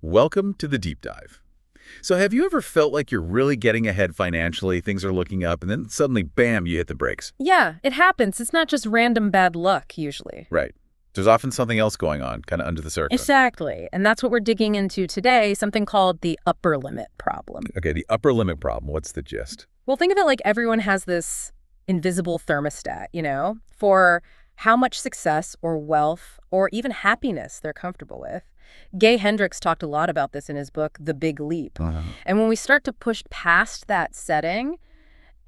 Welcome to the deep dive. So have you ever felt like you're really getting ahead financially, things are looking up, and then suddenly, bam, you hit the brakes? Yeah, it happens. It's not just random bad luck, usually. Right. There's often something else going on, kind of under the surface. Exactly. And that's what we're digging into today, something called the upper limit problem. Okay, the upper limit problem. What's the gist? Well, think of it like everyone has this invisible thermostat, for how much success or wealth or even happiness they're comfortable with. Gay Hendricks talked a lot about this in his book, The Big Leap. And when we start to push past that setting,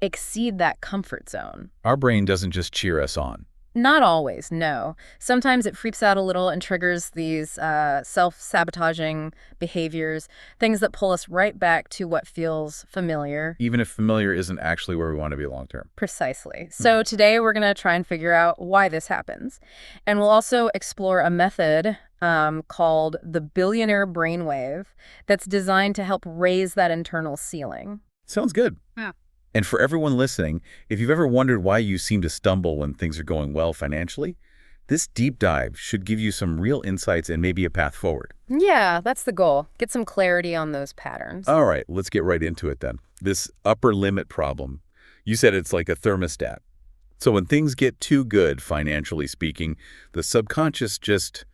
exceed that comfort zone. Our brain doesn't just cheer us on. Not always, no. Sometimes it freaks out a little and triggers these self-sabotaging behaviors, things that pull us right back to what feels familiar. Even if familiar isn't actually where we want to be long term. Precisely. So today we're going to try and figure out why this happens. And we'll also explore a method called the Billionaire Brain Wave that's designed to help raise that internal ceiling. Sounds good. Yeah. And for everyone listening, if you've ever wondered why you seem to stumble when things are going well financially, this deep dive should give you some real insights and maybe a path forward. Yeah, that's the goal. Get some clarity on those patterns. All right, let's get right into it then. This upper limit problem, you said it's like a thermostat. So when things get too good, financially speaking, the subconscious just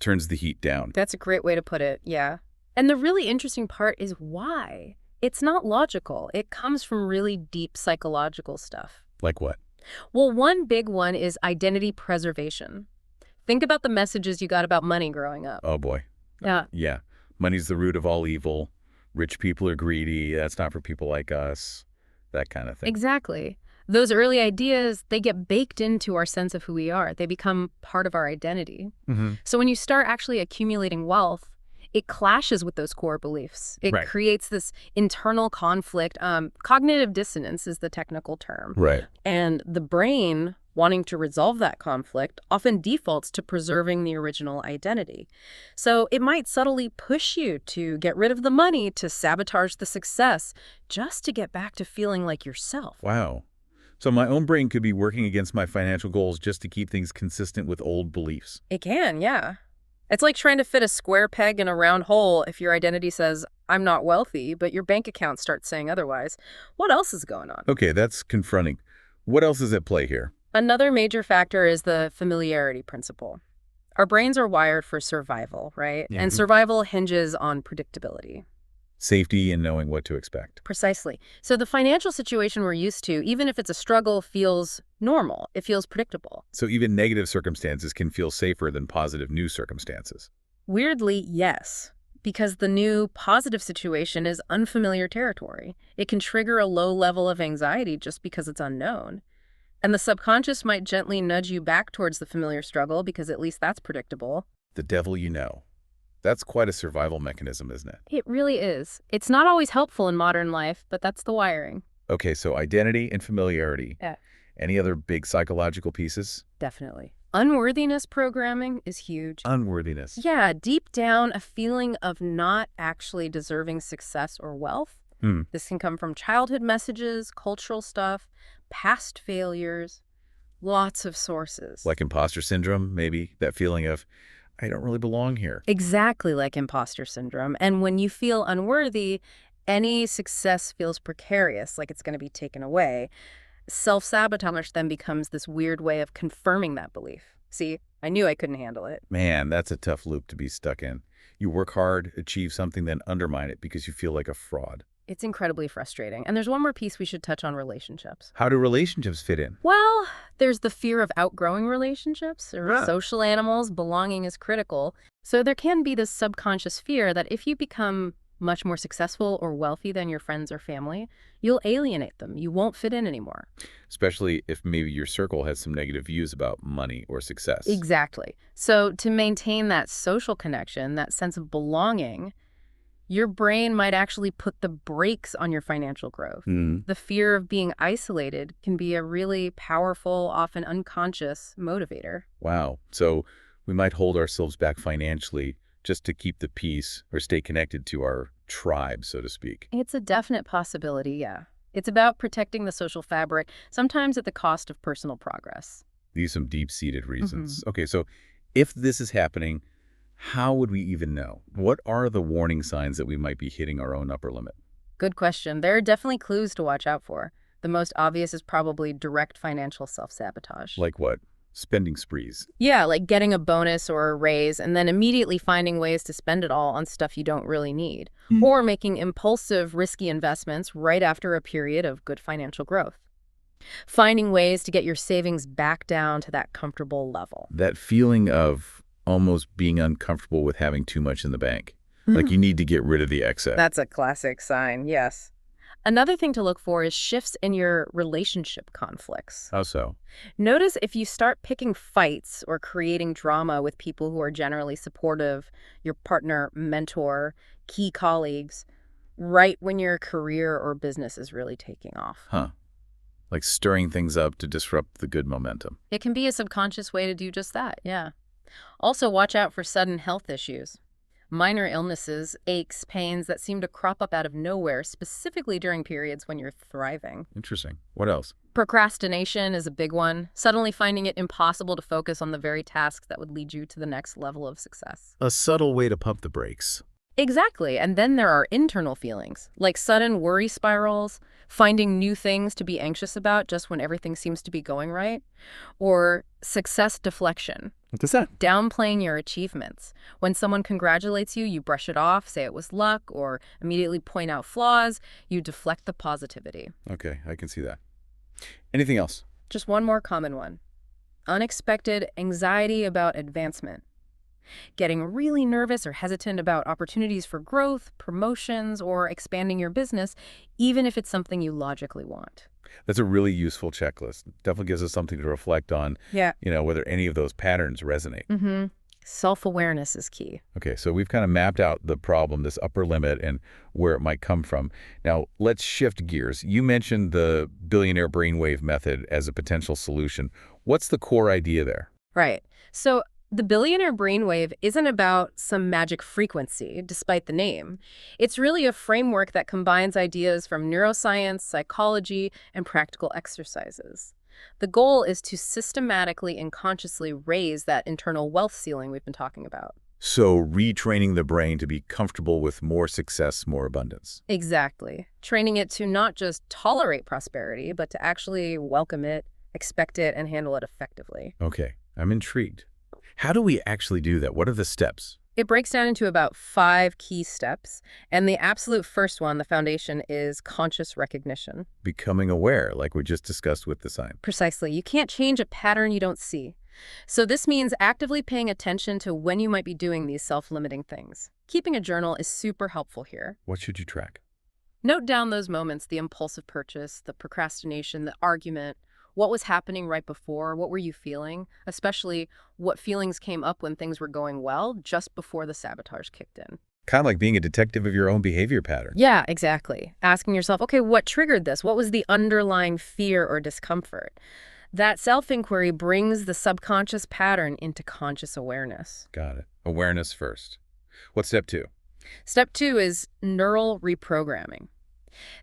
turns the heat down. That's a great way to put it, yeah. And the really interesting part is why. It's not logical. It comes from really deep psychological stuff. Like what? Well, one big one is identity preservation. Think about the messages you got about money growing up. Oh, boy. Yeah. Yeah. Money's the root of all evil. Rich people are greedy. That's not for people like us. That kind of thing. Exactly. Those early ideas, they get baked into our sense of who we are. They become part of our identity. So when you start actually accumulating wealth, it clashes with those core beliefs. It creates this internal conflict. Cognitive dissonance is the technical term. Right. And the brain, wanting to resolve that conflict, often defaults to preserving the original identity. So it might subtly push you to get rid of the money, to sabotage the success, just to get back to feeling like yourself. Wow. So my own brain could be working against my financial goals just to keep things consistent with old beliefs. It can, yeah. It's like trying to fit a square peg in a round hole if your identity says, I'm not wealthy, but your bank account starts saying otherwise. What else is going on? Okay, that's confronting. What else is at play here? Another major factor is the familiarity principle. Our brains are wired for survival, right? Yeah. And survival hinges on predictability. Safety and knowing what to expect. Precisely. So the financial situation we're used to, even if it's a struggle, feels normal. It feels predictable. So even negative circumstances can feel safer than positive new circumstances. Weirdly, yes. Because the new positive situation is unfamiliar territory. It can trigger a low level of anxiety just because it's unknown. And the subconscious might gently nudge you back towards the familiar struggle because at least that's predictable. The devil you know. That's quite a survival mechanism, isn't it? It really is. It's not always helpful in modern life, but that's the wiring. Okay, so identity and familiarity. Yeah. Any other big psychological pieces? Definitely. Unworthiness programming is huge. Unworthiness. Yeah, deep down, a feeling of not actually deserving success or wealth. This can come from childhood messages, cultural stuff, past failures, lots of sources. Like imposter syndrome, maybe? That feeling of, I don't really belong here. Exactly like imposter syndrome. And when you feel unworthy, any success feels precarious, like it's going to be taken away. Self-sabotage then becomes this weird way of confirming that belief. See, I knew I couldn't handle it. Man, that's a tough loop to be stuck in. You work hard, achieve something, then undermine it because you feel like a fraud. It's incredibly frustrating. And there's one more piece we should touch on: relationships. How do relationships fit in? Well, there's the fear of outgrowing relationships. Or social animals, belonging is critical. So there can be this subconscious fear that if you become much more successful or wealthy than your friends or family, you'll alienate them. You won't fit in anymore. Especially if maybe your circle has some negative views about money or success. Exactly. So to maintain that social connection, that sense of belonging, your brain might actually put the brakes on your financial growth. The fear of being isolated can be a really powerful, often unconscious motivator. Wow. So we might hold ourselves back financially just to keep the peace or stay connected to our tribe, so to speak. It's a definite possibility, yeah. It's about protecting the social fabric, sometimes at the cost of personal progress. These are some deep-seated reasons. Okay, so if this is happening, How would we even know? What are the warning signs that we might be hitting our own upper limit? Good question. There are definitely clues to watch out for. The most obvious is probably direct financial self-sabotage. Like what? Spending sprees. Yeah, like getting a bonus or a raise and then immediately finding ways to spend it all on stuff you don't really need. Or making impulsive, risky investments right after a period of good financial growth. Finding ways to get your savings back down to that comfortable level. That feeling of almost being uncomfortable with having too much in the bank. Like you need to get rid of the excess. That's a classic sign, yes. Another thing to look for is shifts in your relationship conflicts. How so? Notice if you start picking fights or creating drama with people who are generally supportive, your partner, mentor, key colleagues, right when your career or business is really taking off. Huh. Like stirring things up to disrupt the good momentum. It can be a subconscious way to do just that, yeah. Also, watch out for sudden health issues. Minor illnesses, aches, pains that seem to crop up out of nowhere, specifically during periods when you're thriving. Interesting. What else? Procrastination is a big one, suddenly finding it impossible to focus on the very tasks that would lead you to the next level of success. A subtle way to pump the brakes. Exactly, and then there are internal feelings, like sudden worry spirals, finding new things to be anxious about just when everything seems to be going right, or success deflection. What is that? Downplaying your achievements. When someone congratulates you, you brush it off, say it was luck, or immediately point out flaws. You deflect the positivity. Okay, I can see that. Anything else? Just one more common one. Unexpected anxiety about advancement. Getting really nervous or hesitant about opportunities for growth, promotions, or expanding your business, even if it's something you logically want. That's a really useful checklist. Definitely gives us something to reflect on, Yeah. whether any of those patterns resonate. Self-awareness is key. Okay, so we've kind of mapped out the problem, this upper limit, and where it might come from. Now, let's shift gears. You mentioned the Billionaire Brain Wave method as a potential solution. What's the core idea there? Right. So the Billionaire Brain Wave isn't about some magic frequency, despite the name. It's really a framework that combines ideas from neuroscience, psychology, and practical exercises. The goal is to systematically and consciously raise that internal wealth ceiling we've been talking about. So retraining the brain to be comfortable with more success, more abundance. Exactly. Training it to not just tolerate prosperity, but to actually welcome it, expect it, and handle it effectively. Okay, I'm intrigued. How do we actually do that? What are the steps? It breaks down into about 5 key steps, and the absolute first one, the foundation, is conscious recognition. Becoming aware, like we just discussed with the sign. Precisely. You can't change a pattern you don't see. So this means actively paying attention to when you might be doing these self-limiting things. Keeping a journal is super helpful here. What should you track? Note down those moments, the impulsive purchase, the procrastination, the argument. What was happening right before? What were you feeling? Especially what feelings came up when things were going well, just before the sabotage kicked in. Kind of like being a detective of your own behavior pattern. Yeah, exactly. Asking yourself, okay, what triggered this? What was the underlying fear or discomfort? That self-inquiry brings the subconscious pattern into conscious awareness. Got it. Awareness first. What's step 2? Step 2 is neural reprogramming.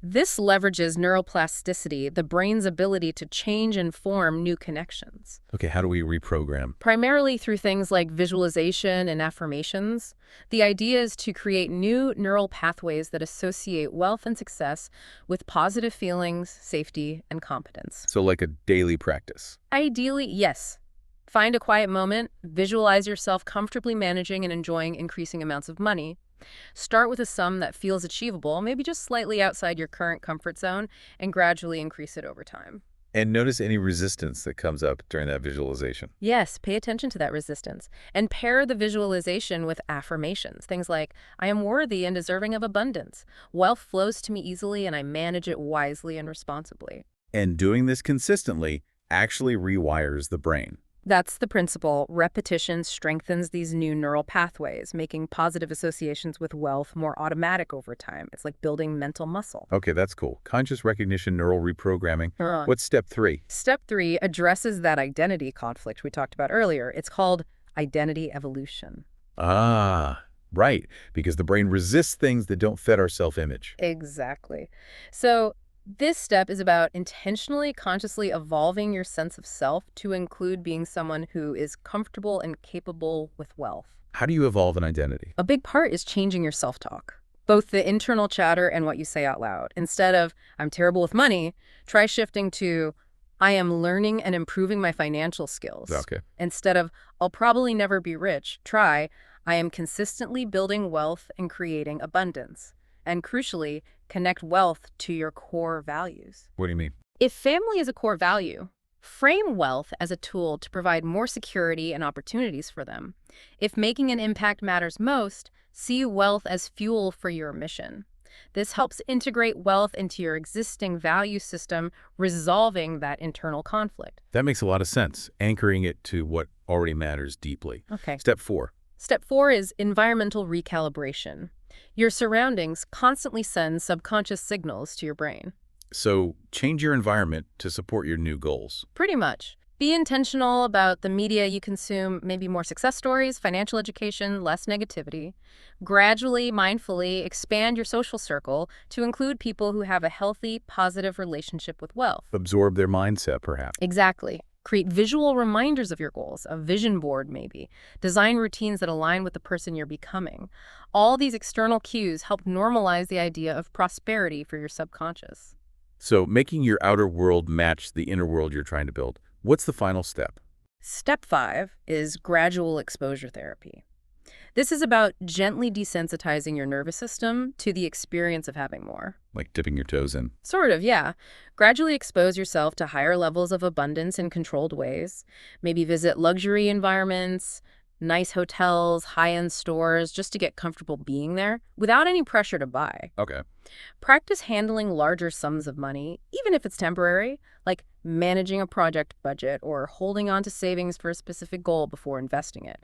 This leverages neuroplasticity, the brain's ability to change and form new connections. Okay, how do we reprogram? Primarily through things like visualization and affirmations. The idea is to create new neural pathways that associate wealth and success with positive feelings, safety, and competence. So like a daily practice. Ideally, yes. Find a quiet moment, visualize yourself comfortably managing and enjoying increasing amounts of money. Start with a sum that feels achievable, maybe just slightly outside your current comfort zone, and gradually increase it over time. And notice any resistance that comes up during that visualization. Yes, pay attention to that resistance. And pair the visualization with affirmations. Things like, I am worthy and deserving of abundance. Wealth flows to me easily and I manage it wisely and responsibly. And doing this consistently actually rewires the brain. That's the principle. Repetition strengthens these new neural pathways, making positive associations with wealth more automatic over time. It's like building mental muscle. Okay, that's cool. Conscious recognition, neural reprogramming. What's step 3? Step 3 addresses that identity conflict we talked about earlier. It's called identity evolution. Ah, right. Because the brain resists things that don't fit our self-image. Exactly. So this step is about intentionally, consciously evolving your sense of self to include being someone who is comfortable and capable with wealth. How do you evolve an identity? A big part is changing your self-talk, both the internal chatter and what you say out loud. Instead of, I'm terrible with money, try shifting to, I am learning and improving my financial skills. Okay. Instead of, I'll probably never be rich, try, I am consistently building wealth and creating abundance. And crucially, connect wealth to your core values. What do you mean? If family is a core value, frame wealth as a tool to provide more security and opportunities for them. If making an impact matters most, see wealth as fuel for your mission. This helps integrate wealth into your existing value system, resolving that internal conflict. That makes a lot of sense, anchoring it to what already matters deeply. Okay. Step 4. Step 4 is environmental recalibration. Your surroundings constantly send subconscious signals to your brain. So change your environment to support your new goals. Pretty much. Be intentional about the media you consume, maybe more success stories, financial education, less negativity. Gradually, mindfully expand your social circle to include people who have a healthy, positive relationship with wealth. Absorb their mindset, perhaps. Exactly. Create visual reminders of your goals, a vision board maybe. Design routines that align with the person you're becoming. All these external cues help normalize the idea of prosperity for your subconscious. So making your outer world match the inner world you're trying to build. What's the final step? Step 5 is gradual exposure therapy. This is about gently desensitizing your nervous system to the experience of having more. Like dipping your toes in. Sort of, yeah. Gradually expose yourself to higher levels of abundance in controlled ways. Maybe visit luxury environments, nice hotels, high-end stores, just to get comfortable being there without any pressure to buy. Okay. Practice handling larger sums of money, even if it's temporary, like managing a project budget or holding on to savings for a specific goal before investing it.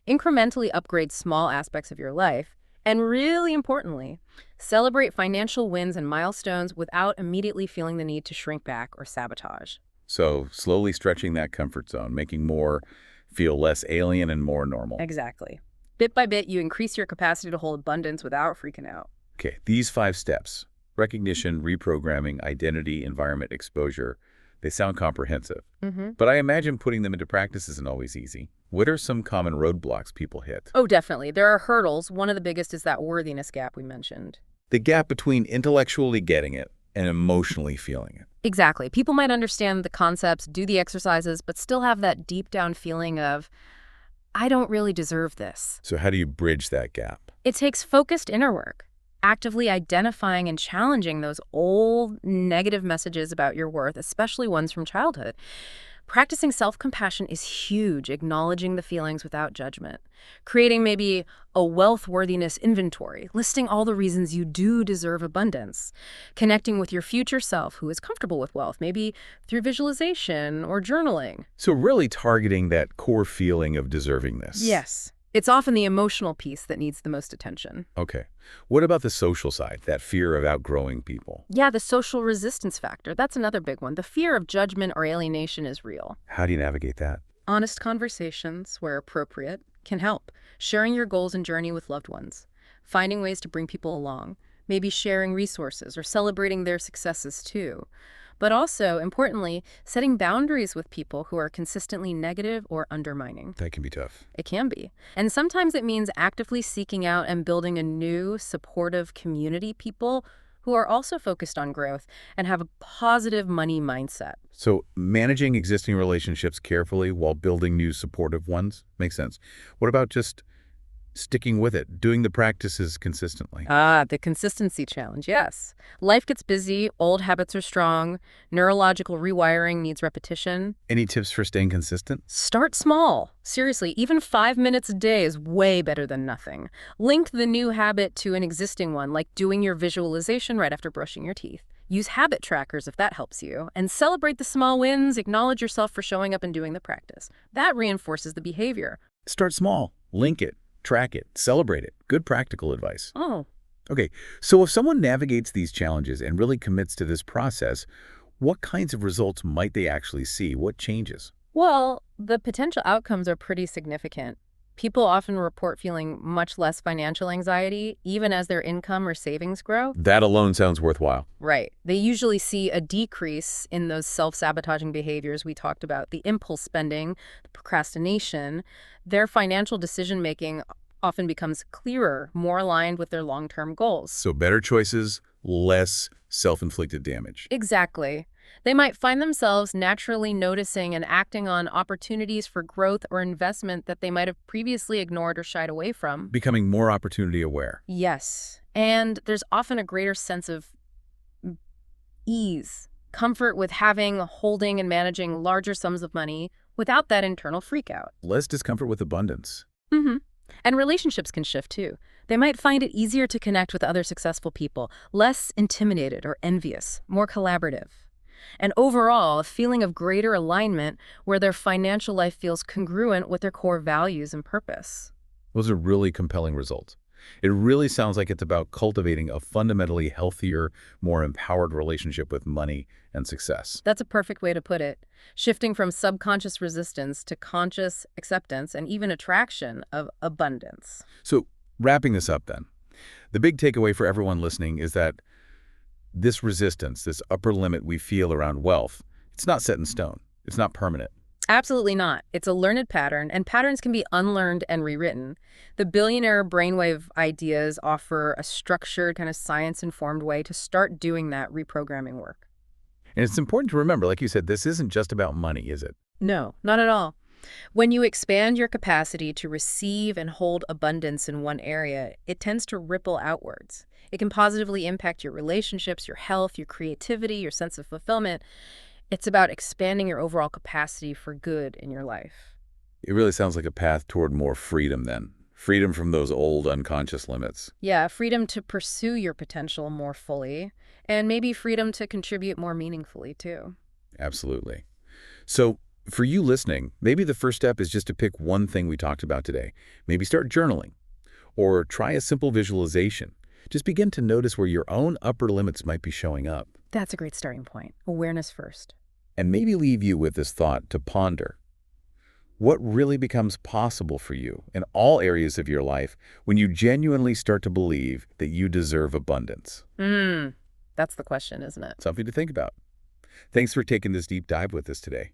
Incrementally upgrade small aspects of your life, and really importantly, celebrate financial wins and milestones without immediately feeling the need to shrink back or sabotage. So slowly stretching that comfort zone, making more feel less alien and more normal. Exactly. Bit by bit, you increase your capacity to hold abundance without freaking out. Okay, these 5 steps, recognition, reprogramming, identity, environment, exposure, they sound comprehensive. But I imagine putting them into practice isn't always easy. What are some common roadblocks people hit? Oh, definitely. There are hurdles. One of the biggest is that worthiness gap we mentioned. The gap between intellectually getting it and emotionally feeling it. Exactly. People might understand the concepts, do the exercises, but still have that deep down feeling of, I don't really deserve this. So how do you bridge that gap? It takes focused inner work, actively identifying and challenging those old negative messages about your worth, especially ones from childhood. Practicing self-compassion is huge, acknowledging the feelings without judgment. Creating maybe a wealth-worthiness inventory, listing all the reasons you do deserve abundance. Connecting with your future self who is comfortable with wealth, maybe through visualization or journaling. So really targeting that core feeling of deservingness. Yes. It's often the emotional piece that needs the most attention. Okay. What about the social side, that fear of outgrowing people? Yeah, the social resistance factor. That's another big one. The fear of judgment or alienation is real. How do you navigate that? Honest conversations, where appropriate, can help. Sharing your goals and journey with loved ones. Finding ways to bring people along. Maybe sharing resources or celebrating their successes too. But also, importantly, setting boundaries with people who are consistently negative or undermining. That can be tough. It can be. And sometimes it means actively seeking out and building a new, supportive community, people who are also focused on growth and have a positive money mindset. So managing existing relationships carefully while building new supportive ones makes sense. What about just sticking with it, doing the practices consistently? The consistency challenge, yes. Life gets busy, old habits are strong, neurological rewiring needs repetition. Any tips for staying consistent? Start small. Seriously, even 5 minutes a day is way better than nothing. Link the new habit to an existing one, like doing your visualization right after brushing your teeth. Use habit trackers if that helps you, and celebrate the small wins, acknowledge yourself for showing up and doing the practice. That reinforces the behavior. Start small, link it, track it, celebrate it. Good practical advice. Oh. Okay, so if someone navigates these challenges and really commits to this process, what kinds of results might they actually see? What changes? Well, the potential outcomes are pretty significant. People often report feeling much less financial anxiety, even as their income or savings grow. That alone sounds worthwhile. Right. They usually see a decrease in those self-sabotaging behaviors we talked about, the impulse spending, the procrastination. Their financial decision-making often becomes clearer, more aligned with their long-term goals. So better choices, less self-inflicted damage. Exactly. They might find themselves naturally noticing and acting on opportunities for growth or investment that they might have previously ignored or shied away from. Becoming more opportunity aware. Yes. And there's often a greater sense of ease, comfort with having, holding, and managing larger sums of money without that internal freakout. Less discomfort with abundance. Mm-hmm. And relationships can shift too. They might find it easier to connect with other successful people, less intimidated or envious, more collaborative. And overall, a feeling of greater alignment where their financial life feels congruent with their core values and purpose. Those are really compelling results. It really sounds like it's about cultivating a fundamentally healthier, more empowered relationship with money and success. That's a perfect way to put it. Shifting from subconscious resistance to conscious acceptance and even attraction of abundance. So, wrapping this up then, the big takeaway for everyone listening is that this resistance, this upper limit we feel around wealth, it's not set in stone. It's not permanent. Absolutely not. It's a learned pattern, and patterns can be unlearned and rewritten. The Billionaire Brain Wave ideas offer a structured, kind of science-informed way to start doing that reprogramming work. And it's important to remember, like you said, this isn't just about money, is it? No, not at all. When you expand your capacity to receive and hold abundance in one area, it tends to ripple outwards. It can positively impact your relationships, your health, your creativity, your sense of fulfillment. It's about expanding your overall capacity for good in your life. It really sounds like a path toward more freedom then. Freedom from those old unconscious limits. Yeah, freedom to pursue your potential more fully, and maybe freedom to contribute more meaningfully too. Absolutely. So, for you listening, maybe the first step is just to pick one thing we talked about today. Maybe start journaling, or try a simple visualization. Just begin to notice where your own upper limits might be showing up. That's a great starting point. Awareness first. And maybe leave you with this thought to ponder. What really becomes possible for you in all areas of your life when you genuinely start to believe that you deserve abundance? That's the question, isn't it? Something to think about. Thanks for taking this deep dive with us today.